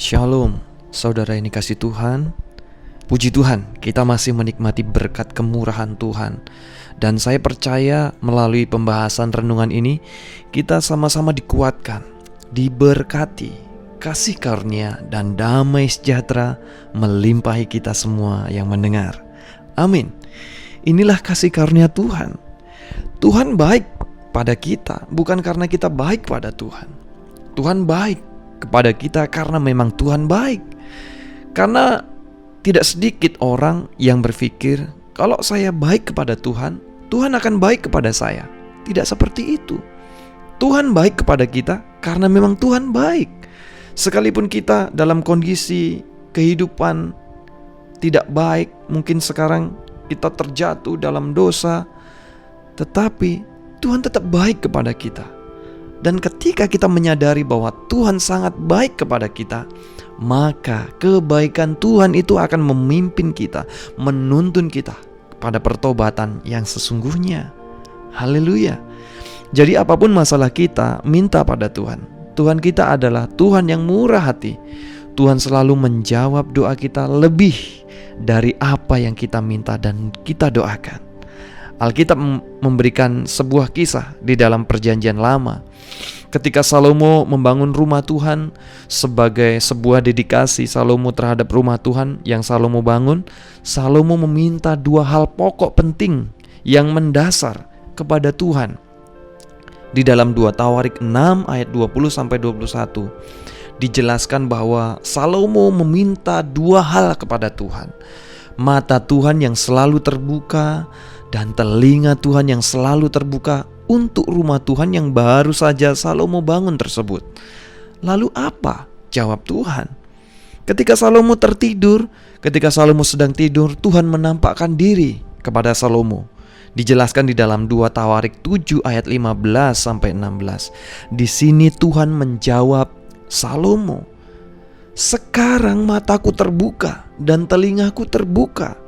Shalom, saudara yang dikasih Tuhan. Puji Tuhan, kita masih menikmati berkat kemurahan Tuhan. Dan saya percaya melalui pembahasan renungan ini, kita sama-sama dikuatkan, diberkati, kasih karunia dan damai sejahtera melimpahi kita semua yang mendengar. Amin. Inilah kasih karunia Tuhan. Tuhan baik pada kita, bukan karena kita baik pada Tuhan. Tuhan baik kepada kita karena memang Tuhan baik. Karena tidak sedikit orang yang berpikir, kalau saya baik kepada Tuhan, Tuhan akan baik kepada saya. Tidak seperti itu. Tuhan baik kepada kita karena memang Tuhan baik. Sekalipun kita dalam kondisi kehidupan tidak baik, mungkin sekarang kita terjatuh dalam dosa, tetapi Tuhan tetap baik kepada kita. Dan ketika kita menyadari bahwa Tuhan sangat baik kepada kita, maka kebaikan Tuhan itu akan memimpin kita, menuntun kita pada pertobatan yang sesungguhnya. Haleluya. Jadi apapun masalah kita, minta pada Tuhan. Tuhan kita adalah Tuhan yang murah hati. Tuhan selalu menjawab doa kita lebih dari apa yang kita minta dan kita doakan. Alkitab memberikan sebuah kisah di dalam Perjanjian Lama. Ketika Salomo membangun rumah Tuhan sebagai sebuah dedikasi Salomo terhadap rumah Tuhan yang Salomo bangun, Salomo meminta dua hal pokok penting yang mendasar kepada Tuhan. Di dalam 2 Tawarik 6 ayat 20-21 dijelaskan bahwa Salomo meminta dua hal kepada Tuhan. Mata Tuhan yang selalu terbuka dan telinga Tuhan yang selalu terbuka untuk rumah Tuhan yang baru saja Salomo bangun tersebut. Lalu apa jawab Tuhan? Ketika Salomo tertidur, ketika Salomo sedang tidur, Tuhan menampakkan diri kepada Salomo. Dijelaskan di dalam 2 Tawarik 7 ayat 15-16. Di sini Tuhan menjawab Salomo, "Sekarang mataku terbuka dan telingaku terbuka."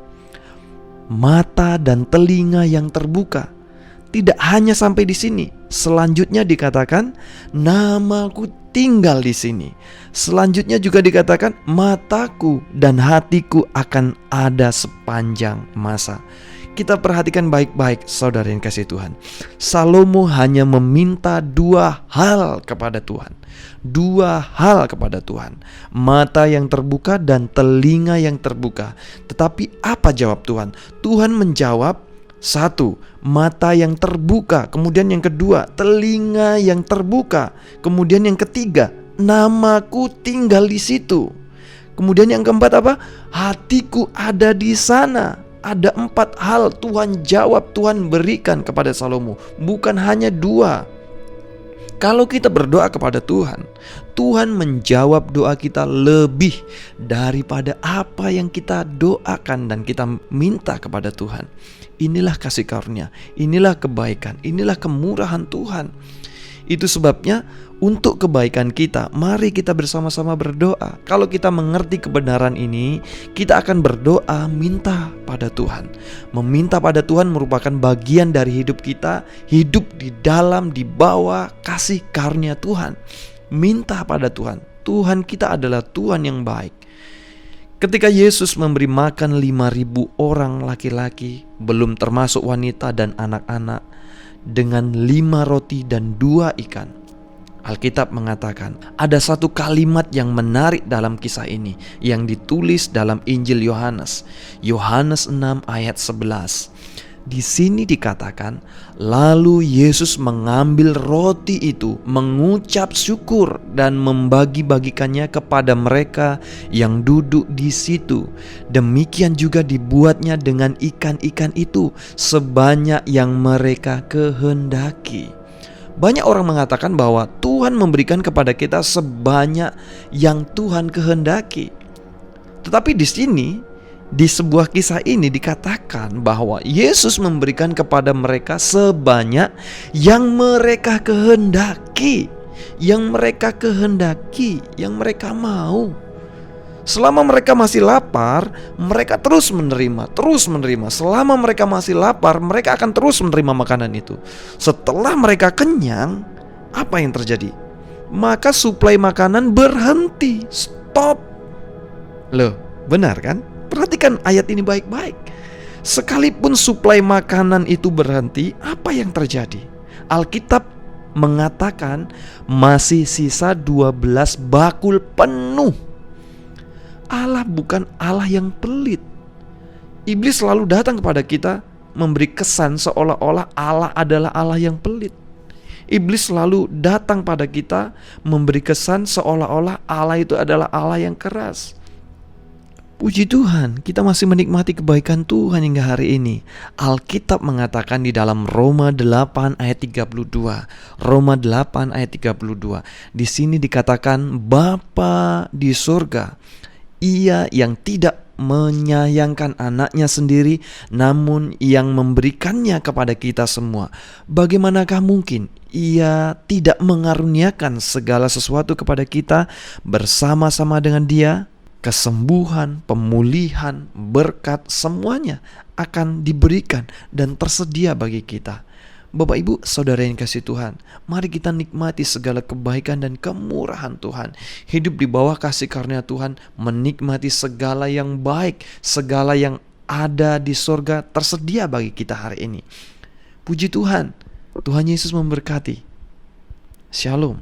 Mata dan telinga yang terbuka. Tidak hanya sampai di sini. Selanjutnya dikatakan, namaku tinggal di sini. Selanjutnya juga dikatakan, mataku dan hatiku akan ada sepanjang masa. Kita perhatikan baik-baik, saudara yang kasih Tuhan. Salomo hanya meminta dua hal kepada Tuhan. Dua hal kepada Tuhan. Mata yang terbuka dan telinga yang terbuka. Tetapi apa jawab Tuhan? Tuhan menjawab, satu, mata yang terbuka. Kemudian yang kedua, telinga yang terbuka. Kemudian yang ketiga, namaku tinggal di situ. Kemudian yang keempat apa? Hatiku ada di sana. Ada 4 hal Tuhan jawab, Tuhan berikan kepada Salomo. Bukan hanya 2. Kalau kita berdoa kepada Tuhan, Tuhan menjawab doa kita lebih daripada apa yang kita doakan dan kita minta kepada Tuhan. Inilah kasih karunia, inilah kebaikan, inilah kemurahan Tuhan. Itu sebabnya untuk kebaikan kita, mari kita bersama-sama berdoa. Kalau kita mengerti kebenaran ini, kita akan berdoa minta pada Tuhan. Meminta pada Tuhan merupakan bagian dari hidup kita, hidup di dalam, di bawah kasih karunia Tuhan. Minta pada Tuhan. Tuhan kita adalah Tuhan yang baik. Ketika Yesus memberi makan 5.000 orang laki-laki, belum termasuk wanita dan anak-anak, dengan 5 roti dan 2 ikan. Alkitab mengatakan ada satu kalimat yang menarik dalam kisah ini yang ditulis dalam Injil Yohanes. Yohanes 6 ayat 11. Di sini dikatakan, lalu Yesus mengambil roti itu, mengucap syukur dan membagi-bagikannya kepada mereka yang duduk di situ. Demikian juga dibuatnya dengan ikan-ikan itu sebanyak yang mereka kehendaki. Banyak orang mengatakan bahwa Tuhan memberikan kepada kita sebanyak yang Tuhan kehendaki. Tetapi di sini, di sebuah kisah ini dikatakan bahwa Yesus memberikan kepada mereka sebanyak yang mereka kehendaki. Yang mereka kehendaki, yang mereka mau. Selama mereka masih lapar, mereka terus menerima. Selama mereka masih lapar, mereka akan terus menerima makanan itu. Setelah mereka kenyang, apa yang terjadi? Maka suplai makanan berhenti, stop. Loh, benar kan? Perhatikan ayat ini baik-baik. Sekalipun suplai makanan itu berhenti, apa yang terjadi? Alkitab mengatakan masih sisa 12 bakul penuh. Allah bukan Allah yang pelit. Iblis selalu datang kepada kita memberi kesan seolah-olah Allah adalah Allah yang pelit. Iblis selalu datang pada kita memberi kesan seolah-olah Allah itu adalah Allah yang keras. Puji Tuhan, kita masih menikmati kebaikan Tuhan hingga hari ini. Alkitab mengatakan di dalam Roma 8 ayat 32. Roma 8 ayat 32. Di sini dikatakan Bapa di surga, Ia yang tidak menyayangkan anaknya sendiri, namun yang memberikannya kepada kita semua. Bagaimanakah mungkin Ia tidak mengaruniakan segala sesuatu kepada kita bersama-sama dengan Dia? Kesembuhan, pemulihan, berkat, semuanya akan diberikan dan tersedia bagi kita. Bapak Ibu Saudara yang kasih Tuhan, mari kita nikmati segala kebaikan dan kemurahan Tuhan. Hidup di bawah kasih karunia Tuhan, menikmati segala yang baik, segala yang ada di surga tersedia bagi kita hari ini. Puji Tuhan, Tuhan Yesus memberkati. Shalom.